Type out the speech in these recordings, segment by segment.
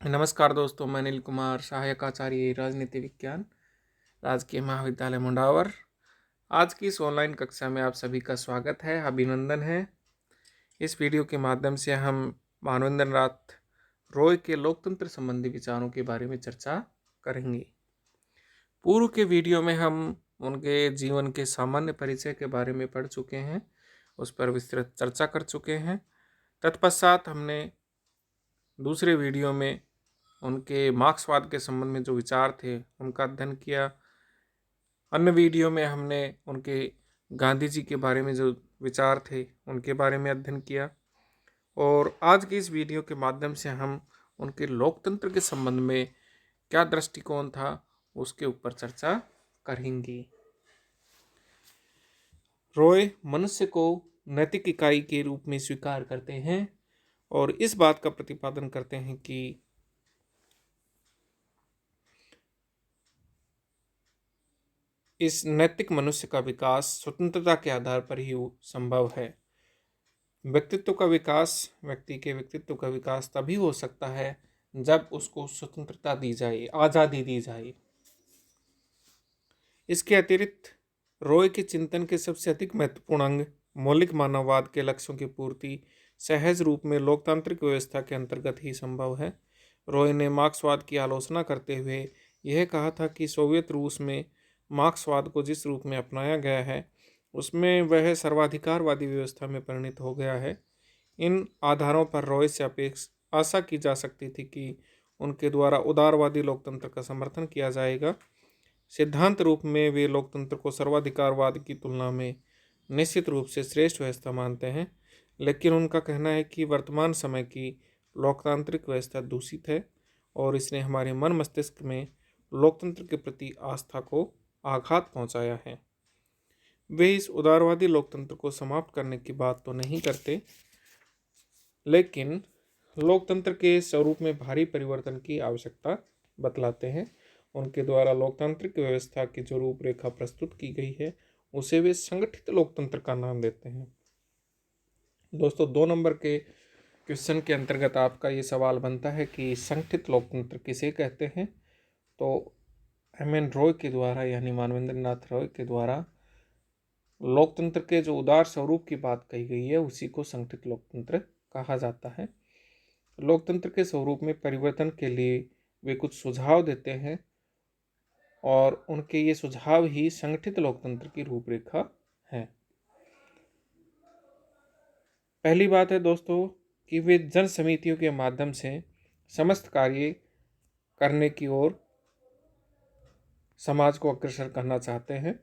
नमस्कार दोस्तों, मैं अनिल कुमार, सहायक आचार्य राजनीति विज्ञान, राजकीय महाविद्यालय मुंडावर। आज की इस ऑनलाइन कक्षा में आप सभी का स्वागत है, अभिनंदन है। इस वीडियो के माध्यम से हम मानवेंद्रनाथ रॉय के लोकतंत्र संबंधी विचारों के बारे में चर्चा करेंगे। पूर्व के वीडियो में हम उनके जीवन के सामान्य परिचय के बारे में पढ़ चुके हैं, उस पर विस्तृत चर्चा कर चुके हैं। तत्पश्चात हमने दूसरे वीडियो में उनके मार्क्सवाद के संबंध में जो विचार थे उनका अध्ययन किया। अन्य वीडियो में हमने उनके गांधी जी के बारे में जो विचार थे उनके बारे में अध्ययन किया। और आज की इस वीडियो के माध्यम से हम उनके लोकतंत्र के संबंध में क्या दृष्टिकोण था उसके ऊपर चर्चा करेंगे। रॉय मनुष्य को नैतिक इकाई के रूप में स्वीकार करते हैं और इस बात का प्रतिपादन करते हैं कि इस नैतिक मनुष्य का विकास स्वतंत्रता के आधार पर ही संभव है। व्यक्तित्व का विकास, व्यक्ति के व्यक्तित्व का विकास तभी हो सकता है जब उसको स्वतंत्रता दी जाए, आज़ादी दी जाए। इसके अतिरिक्त रॉय के चिंतन के सबसे अधिक महत्वपूर्ण अंग मौलिक मानववाद के लक्ष्यों की पूर्ति सहज रूप में लोकतांत्रिक व्यवस्था के अंतर्गत ही संभव है। रॉय ने मार्क्सवाद की आलोचना करते हुए यह कहा था कि सोवियत रूस में मार्क्सवाद को जिस रूप में अपनाया गया है उसमें वह सर्वाधिकारवादी व्यवस्था में परिणत हो गया है। इन आधारों पर रॉय से आशा की जा सकती थी कि उनके द्वारा उदारवादी लोकतंत्र का समर्थन किया जाएगा। सिद्धांत रूप में वे लोकतंत्र को सर्वाधिकारवाद की तुलना में निश्चित रूप से श्रेष्ठ व्यवस्था मानते हैं, लेकिन उनका कहना है कि वर्तमान समय की लोकतांत्रिक व्यवस्था दूषित है और इसने हमारे मन मस्तिष्क में लोकतंत्र के प्रति आस्था को आघात पहुंचाया है। वे इस उदारवादी लोकतंत्र को समाप्त करने की बात तो नहीं करते, लेकिन लोकतंत्र के स्वरूप में भारी परिवर्तन की आवश्यकता बतलाते हैं। उनके द्वारा लोकतांत्रिक व्यवस्था की जो रूपरेखा प्रस्तुत की गई है उसे वे संगठित लोकतंत्र का नाम देते हैं। दोस्तों, 2 नंबर के क्वेश्चन के अंतर्गत आपका ये सवाल बनता है कि संगठित लोकतंत्र किसे कहते हैं। तो एम.एन. रॉय के द्वारा, यानी मानवेंद्रनाथ रॉय के द्वारा लोकतंत्र के जो उदार स्वरूप की बात कही गई है उसी को संगठित लोकतंत्र कहा जाता है। लोकतंत्र के स्वरूप में परिवर्तन के लिए वे कुछ सुझाव देते हैं और उनके ये सुझाव ही संगठित लोकतंत्र की रूपरेखा है। पहली बात है दोस्तों कि वे जन समितियों के माध्यम से समस्त कार्य करने की ओर समाज को अग्रसर करना चाहते हैं।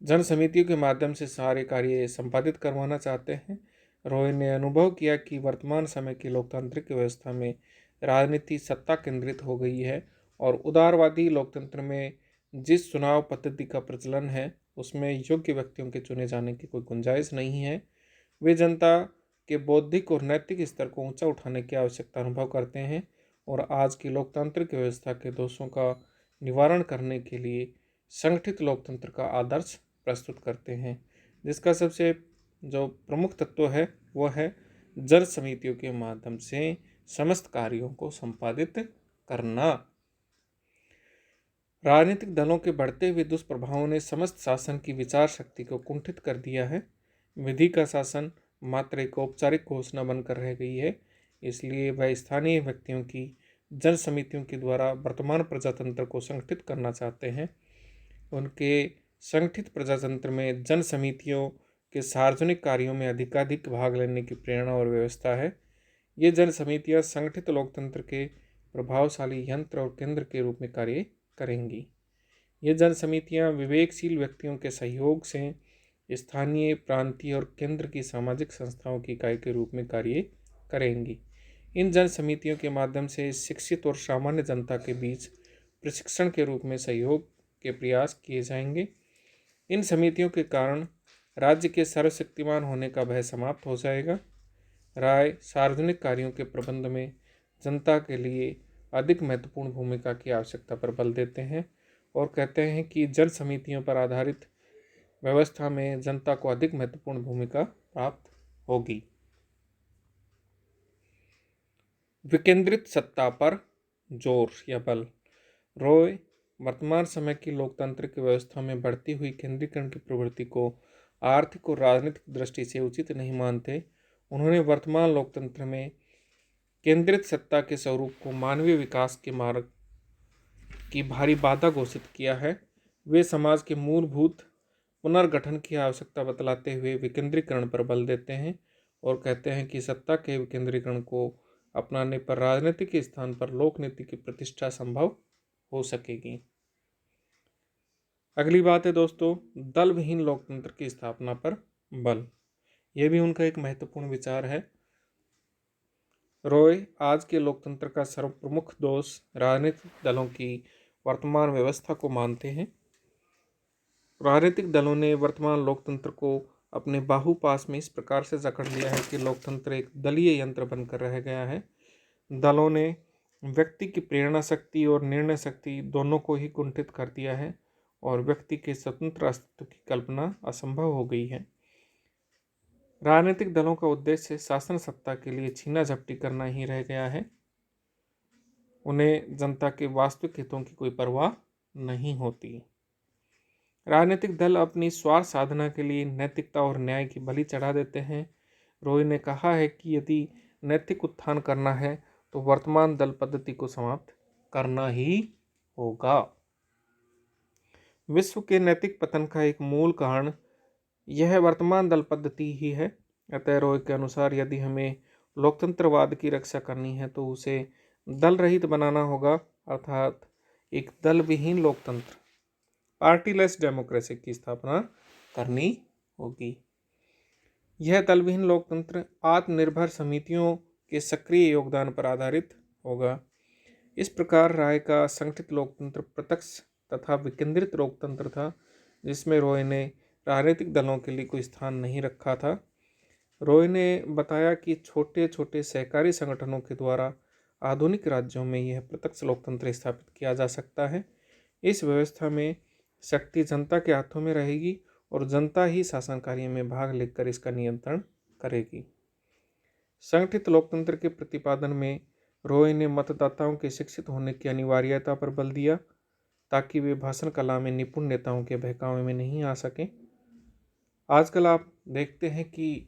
जन समितियों के माध्यम से सारे कार्य संपादित करवाना चाहते हैं। रॉय ने अनुभव किया कि वर्तमान समय की लोकतांत्रिक व्यवस्था में राजनीति सत्ता केंद्रित हो गई है और उदारवादी लोकतंत्र में जिस चुनाव पद्धति का प्रचलन है उसमें योग्य व्यक्तियों के चुने जाने की कोई गुंजाइश नहीं है। वे जनता के बौद्धिक और नैतिक स्तर को ऊंचा उठाने की आवश्यकता अनुभव करते हैं और आज की लोकतांत्रिक व्यवस्था के दोषों का निवारण करने के लिए संगठित लोकतंत्र का आदर्श प्रस्तुत करते हैं, जिसका सबसे जो प्रमुख तत्व है वो है जन समितियों के माध्यम से समस्त कार्यों को संपादित करना। राजनीतिक दलों के बढ़ते हुए दुष्प्रभावों ने समस्त शासन की विचार शक्ति को कुंठित कर दिया है। विधि का शासन मात्र एक औपचारिक घोषणा बनकर रह गई है, इसलिए वह स्थानीय व्यक्तियों की जन समितियों के द्वारा वर्तमान प्रजातंत्र को संगठित करना चाहते हैं। उनके संगठित प्रजातंत्र में जन समितियों के सार्वजनिक कार्यों में अधिकाधिक भाग लेने की प्रेरणा और व्यवस्था है। ये जन समितियां संगठित लोकतंत्र के प्रभावशाली यंत्र और केंद्र के रूप में कार्य करेंगी। ये जन समितियां विवेकशील व्यक्तियों के सहयोग से स्थानीय, प्रांतीय और केंद्र की सामाजिक संस्थाओं की इकाई के रूप में कार्य करेंगी। इन जन समितियों के माध्यम से शिक्षित और सामान्य जनता के बीच प्रशिक्षण के रूप में सहयोग के प्रयास किए जाएंगे। इन समितियों के कारण राज्य के सर्वशक्तिमान होने का भय समाप्त हो जाएगा। राय सार्वजनिक कार्यों के प्रबंध में जनता के लिए अधिक महत्वपूर्ण भूमिका की आवश्यकता पर बल देते हैं और कहते हैं कि जन समितियों पर आधारित व्यवस्था में जनता को अधिक महत्वपूर्ण भूमिका प्राप्त होगी। विकेंद्रित सत्ता पर जोर या बल। रॉय वर्तमान समय की लोकतांत्रिक व्यवस्था में बढ़ती हुई केंद्रीकरण की प्रवृत्ति को आर्थिक और राजनीतिक दृष्टि से उचित नहीं मानते। उन्होंने वर्तमान लोकतंत्र में केंद्रित सत्ता के स्वरूप को मानवीय विकास के मार्ग की भारी बाधा घोषित किया है। वे समाज के मूलभूत पुनर्गठन की आवश्यकता बतलाते हुए विकेंद्रीकरण पर बल देते हैं और कहते हैं कि सत्ता के विकेंद्रीकरण को अपनाने पर राजनीति के स्थान पर लोक नीति की प्रतिष्ठा संभव हो सकेगी। अगली बात है दोस्तों, दल विहीन लोकतंत्र की स्थापना पर बल। यह भी उनका एक महत्वपूर्ण विचार है। रॉय आज के लोकतंत्र का सर्वप्रमुख दोष राजनीतिक दलों की वर्तमान व्यवस्था को मानते हैं। राजनीतिक दलों ने वर्तमान लोकतंत्र को अपने बाहुपास में इस प्रकार से जकड़ लिया है कि लोकतंत्र एक दलीय यंत्र बनकर रह गया है। दलों ने व्यक्ति की प्रेरणा शक्ति और निर्णय शक्ति दोनों को ही कुंठित कर दिया है और व्यक्ति के स्वतंत्र अस्तित्व की कल्पना असंभव हो गई है। राजनीतिक दलों का उद्देश्य शासन सत्ता के लिए छीना झपटी करना ही रह गया है। उन्हें जनता के वास्तविक हितों की कोई परवाह नहीं होती। राजनीतिक दल अपनी स्वार्थ साधना के लिए नैतिकता और न्याय की बलि चढ़ा देते हैं। रॉय ने कहा है कि यदि नैतिक उत्थान करना है तो वर्तमान दल पद्धति को समाप्त करना ही होगा। विश्व के नैतिक पतन का एक मूल कारण यह वर्तमान दल पद्धति ही है। अतः रॉय के अनुसार यदि हमें लोकतंत्रवाद की रक्षा करनी है तो उसे दल रहित बनाना होगा, अर्थात एक दल विहीन लोकतंत्र, पार्टीलेस डेमोक्रेसी की स्थापना करनी होगी। यह दल विहीन लोकतंत्र आत्मनिर्भर समितियों के सक्रिय योगदान पर आधारित होगा। इस प्रकार राय का संगठित लोकतंत्र प्रत्यक्ष तथा विकेंद्रित लोकतंत्र था, जिसमें रॉय ने राजनीतिक दलों के लिए कोई स्थान नहीं रखा था। रॉय ने बताया कि छोटे छोटे सहकारी संगठनों के द्वारा आधुनिक राज्यों में यह प्रत्यक्ष लोकतंत्र स्थापित किया जा सकता है। इस व्यवस्था में शक्ति जनता के हाथों में रहेगी और जनता ही शासन कार्य में भाग लेकर इसका नियंत्रण करेगी। संगठित लोकतंत्र के प्रतिपादन में रॉय ने मतदाताओं के शिक्षित होने की अनिवार्यता पर बल दिया ताकि वे भाषण कला में निपुण नेताओं के बहकावे में नहीं आ सकें। आजकल आप देखते हैं कि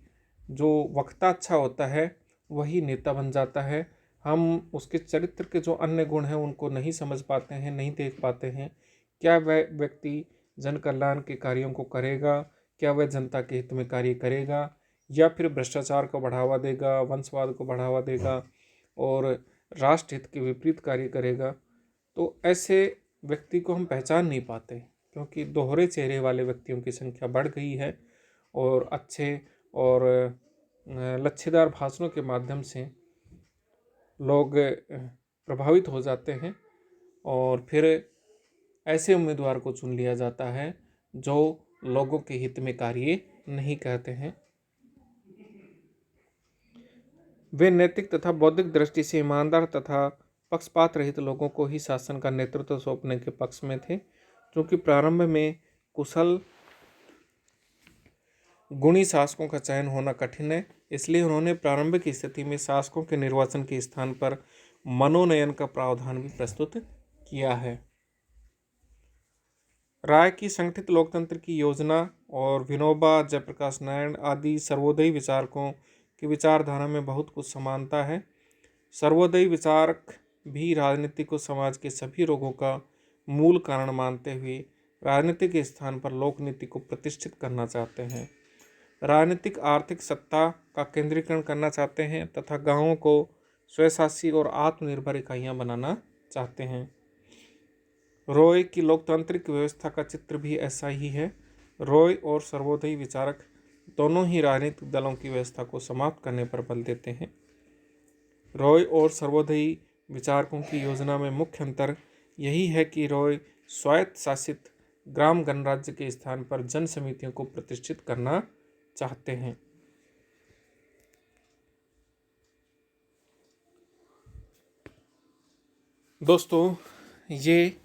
जो वक्ता अच्छा होता है वही नेता बन जाता है। हम उसके चरित्र के जो अन्य गुण हैं उनको नहीं समझ पाते हैं, नहीं देख पाते हैं। क्या वह व्यक्ति जन कल्याण के कार्यों को करेगा, क्या वह जनता के हित में कार्य करेगा, या फिर भ्रष्टाचार को बढ़ावा देगा, वंशवाद को बढ़ावा देगा और राष्ट्र हित के विपरीत कार्य करेगा। तो ऐसे व्यक्ति को हम पहचान नहीं पाते, क्योंकि दोहरे चेहरे वाले व्यक्तियों की संख्या बढ़ गई है और अच्छे और लच्छेदार भाषणों के माध्यम से लोग प्रभावित हो जाते हैं और फिर ऐसे उम्मीदवार को चुन लिया जाता है जो लोगों के हित में कार्य नहीं करते हैं। वे नैतिक तथा बौद्धिक दृष्टि से ईमानदार तथा पक्षपात रहित लोगों को ही शासन का नेतृत्व सौंपने के पक्ष में थे, क्योंकि प्रारंभ में कुशल गुणी शासकों का चयन होना कठिन है। इसलिए उन्होंने प्रारंभिक स्थिति में शासकों के निर्वाचन के स्थान पर मनोनयन का प्रावधान भी प्रस्तुत किया है। राय की संगठित लोकतंत्र की योजना और विनोबा, जयप्रकाश नारायण आदि सर्वोदयी विचारकों की विचारधारा में बहुत कुछ समानता है। सर्वोदयी विचारक भी राजनीति को समाज के सभी रोगों का मूल कारण मानते हुए राजनीति के स्थान पर लोकनीति को प्रतिष्ठित करना चाहते हैं। राजनीतिक आर्थिक सत्ता का केंद्रीकरण करना चाहते हैं तथा गांवों को स्वशासी और आत्मनिर्भर इकाइयां बनाना चाहते हैं। रॉय की लोकतांत्रिक व्यवस्था का चित्र भी ऐसा ही है। रॉय और सर्वोदयी विचारक दोनों ही राजनीतिक दलों की व्यवस्था को समाप्त करने पर बल देते हैं। रॉय और सर्वोदयी विचारकों की योजना में मुख्य अंतर यही है कि रॉय स्वायत्त शासित ग्राम गणराज्य के स्थान पर जन समितियों को प्रतिष्ठित करना चाहते हैं। दोस्तों, ये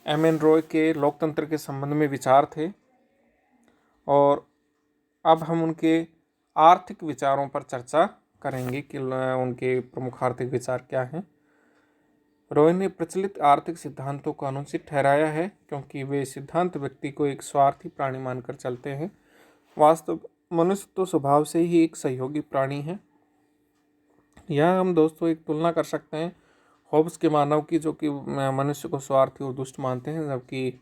एम.एन. रॉय के लोकतंत्र के संबंध में विचार थे और अब हम उनके आर्थिक विचारों पर चर्चा करेंगे कि उनके प्रमुख आर्थिक विचार क्या हैं। रॉय ने प्रचलित आर्थिक सिद्धांतों को अनुचित ठहराया है क्योंकि वे सिद्धांत व्यक्ति को एक स्वार्थी प्राणी मानकर चलते हैं। वास्तव मनुष्य तो स्वभाव से ही एक सहयोगी प्राणी है। यहाँ हम दोस्तों एक तुलना कर सकते हैं होब्स के मानव की, जो कि मनुष्य को स्वार्थी और दुष्ट मानते हैं, जबकि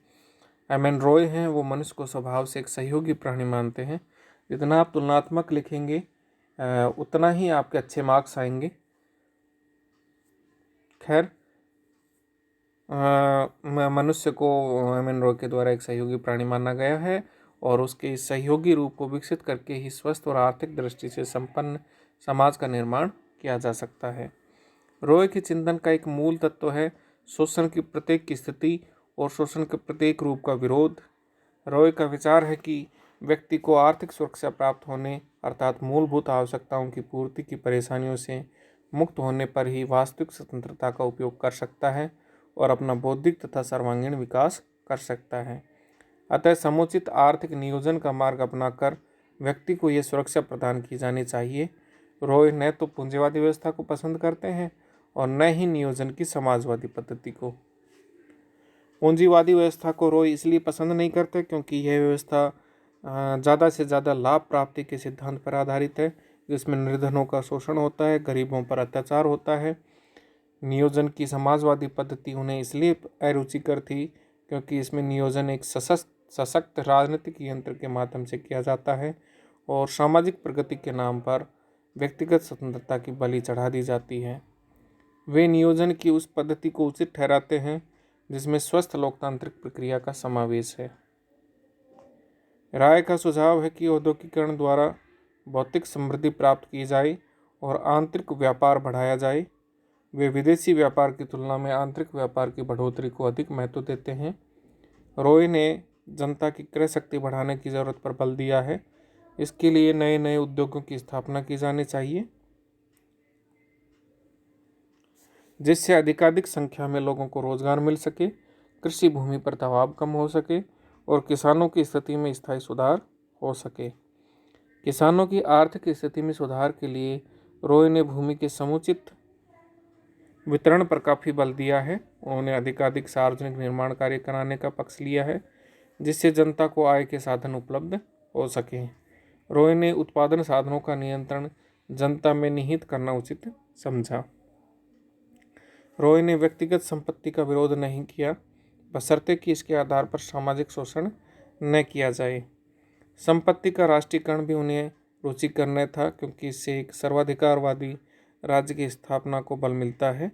एमएन रॉय हैं वो मनुष्य को स्वभाव से एक सहयोगी प्राणी मानते हैं। जितना आप तुलनात्मक लिखेंगे उतना ही आपके अच्छे मार्क्स आएंगे। खैर, मनुष्य को एमएन रॉय के द्वारा एक सहयोगी प्राणी माना गया है और उसके इस सहयोगी रूप को विकसित करके ही स्वस्थ और आर्थिक दृष्टि से संपन्न समाज का निर्माण किया जा सकता है। रॉय के चिंतन का एक मूल तत्व है शोषण की प्रत्येक स्थिति और शोषण के प्रत्येक रूप का विरोध। रॉय का विचार है कि व्यक्ति को आर्थिक सुरक्षा प्राप्त होने अर्थात मूलभूत आवश्यकताओं की पूर्ति की परेशानियों से मुक्त होने पर ही वास्तविक स्वतंत्रता का उपयोग कर सकता है और अपना बौद्धिक तथा सर्वांगीण विकास कर सकता है। अतः समुचित आर्थिक नियोजन का मार्ग अपनाकर व्यक्ति को यह सुरक्षा प्रदान की जानी चाहिए। रॉय न तो पूंजीवादी व्यवस्था को पसंद करते हैं और न ही नियोजन की समाजवादी पद्धति को। पूंजीवादी व्यवस्था को रॉय इसलिए पसंद नहीं करते क्योंकि यह व्यवस्था ज़्यादा से ज़्यादा लाभ प्राप्ति के सिद्धांत पर आधारित है, जिसमें निर्धनों का शोषण होता है, गरीबों पर अत्याचार होता है। नियोजन की समाजवादी पद्धति उन्हें इसलिए अरुचिकर थी क्योंकि इसमें नियोजन एक सशक्त राजनीतिक यंत्र के माध्यम से किया जाता है और सामाजिक प्रगति के नाम पर व्यक्तिगत स्वतंत्रता की बलि चढ़ा दी जाती है। वे नियोजन की उस पद्धति को उचित ठहराते हैं जिसमें स्वस्थ लोकतांत्रिक प्रक्रिया का समावेश है। राय का सुझाव है कि औद्योगिकीकरण द्वारा भौतिक समृद्धि प्राप्त की जाए और आंतरिक व्यापार बढ़ाया जाए। वे विदेशी व्यापार की तुलना में आंतरिक व्यापार की बढ़ोतरी को अधिक महत्व देते हैं। रॉय ने जनता की क्रय शक्ति बढ़ाने की जरूरत पर बल दिया है। इसके लिए नए नए उद्योगों की स्थापना की जानी चाहिए जिससे अधिकाधिक संख्या में लोगों को रोजगार मिल सके, कृषि भूमि पर दबाव कम हो सके और किसानों की स्थिति में स्थायी सुधार हो सके। किसानों की आर्थिक स्थिति में सुधार के लिए रॉय ने भूमि के समुचित वितरण पर काफ़ी बल दिया है। उन्होंने अधिकाधिक सार्वजनिक निर्माण कार्य कराने का पक्ष लिया है जिससे जनता को आय के साधन उपलब्ध हो सके। रॉय ने उत्पादन साधनों का नियंत्रण जनता में निहित करना उचित समझा। रॉय ने व्यक्तिगत संपत्ति का विरोध नहीं किया, बशर्ते कि इसके आधार पर सामाजिक शोषण न किया जाए। संपत्ति का राष्ट्रीयकरण भी उन्हें रुचिकर न था क्योंकि इससे एक सर्वाधिकारवादी राज्य की स्थापना को बल मिलता है।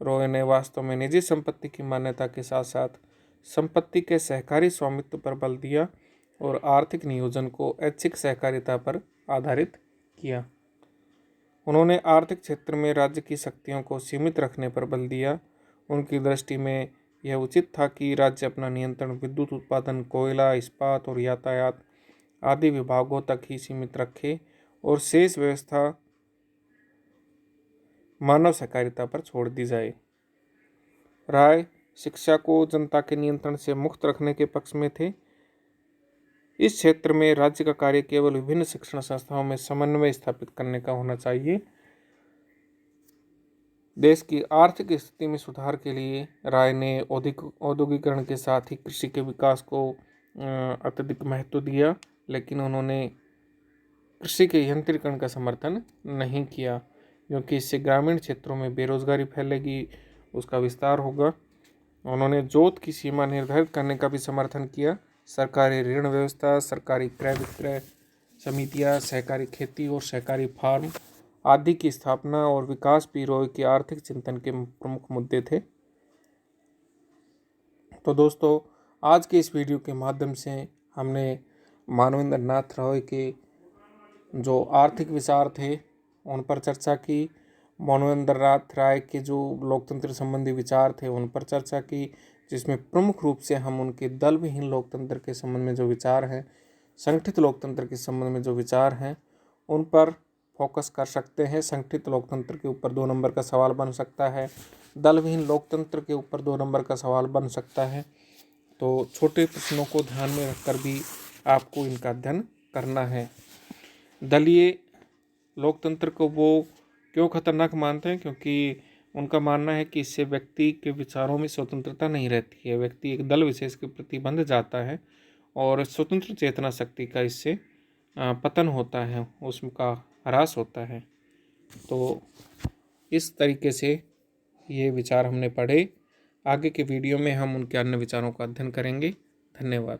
रॉय ने वास्तव में निजी संपत्ति की मान्यता के साथ साथ संपत्ति के सहकारी स्वामित्व पर बल दिया और आर्थिक नियोजन को ऐच्छिक सहकारिता पर आधारित किया। उन्होंने आर्थिक क्षेत्र में राज्य की शक्तियों को सीमित रखने पर बल दिया। उनकी दृष्टि में यह उचित था कि राज्य अपना नियंत्रण विद्युत उत्पादन, कोयला, इस्पात और यातायात आदि विभागों तक ही सीमित रखे और शेष व्यवस्था मानव सहकारिता पर छोड़ दी जाए। राय शिक्षा को जनता के नियंत्रण से मुक्त रखने के पक्ष में थे। इस क्षेत्र में राज्य का कार्य केवल विभिन्न शिक्षण संस्थाओं में समन्वय स्थापित करने का होना चाहिए। देश की आर्थिक स्थिति में सुधार के लिए राय ने औद्योगिकरण के साथ ही कृषि के विकास को अत्यधिक महत्व दिया, लेकिन उन्होंने कृषि के यंत्रीकरण का समर्थन नहीं किया क्योंकि इससे ग्रामीण क्षेत्रों में बेरोजगारी फैलेगी, उसका विस्तार होगा। उन्होंने जोत की सीमा निर्धारित करने का भी समर्थन किया। सरकारी ऋण व्यवस्था, सरकारी क्रय विक्रय समितियां, सहकारी खेती और सहकारी फार्म आदि की स्थापना और विकास भी रॉय के आर्थिक चिंतन के प्रमुख मुद्दे थे। तो दोस्तों, आज के इस वीडियो के माध्यम से हमने मानवेंद्र नाथ रॉय के जो आर्थिक विचार थे उन पर चर्चा की। मानवेंद्र नाथ राय के जो लोकतंत्र संबंधी विचार थे उन पर चर्चा की, जिसमें प्रमुख रूप से हम उनके दल विहीन लोकतंत्र के संबंध में जो विचार हैं, संगठित लोकतंत्र के संबंध में जो विचार हैं, उन पर फोकस कर सकते हैं। संगठित लोकतंत्र के ऊपर 2 नंबर का सवाल बन सकता है, दल विहीन लोकतंत्र के ऊपर 2 नंबर का सवाल बन सकता है। तो छोटे प्रश्नों को ध्यान में रखकर भी आपको इनका अध्ययन करना है। दलीय लोकतंत्र को वो क्यों खतरनाक मानते हैं? क्योंकि उनका मानना है कि इससे व्यक्ति के विचारों में स्वतंत्रता नहीं रहती है, व्यक्ति एक दल विशेष के प्रति बंध जाता है और स्वतंत्र चेतना शक्ति का इससे पतन होता है, उसका ह्रास होता है। तो इस तरीके से ये विचार हमने पढ़े। आगे के वीडियो में हम उनके अन्य विचारों का अध्ययन करेंगे। धन्यवाद।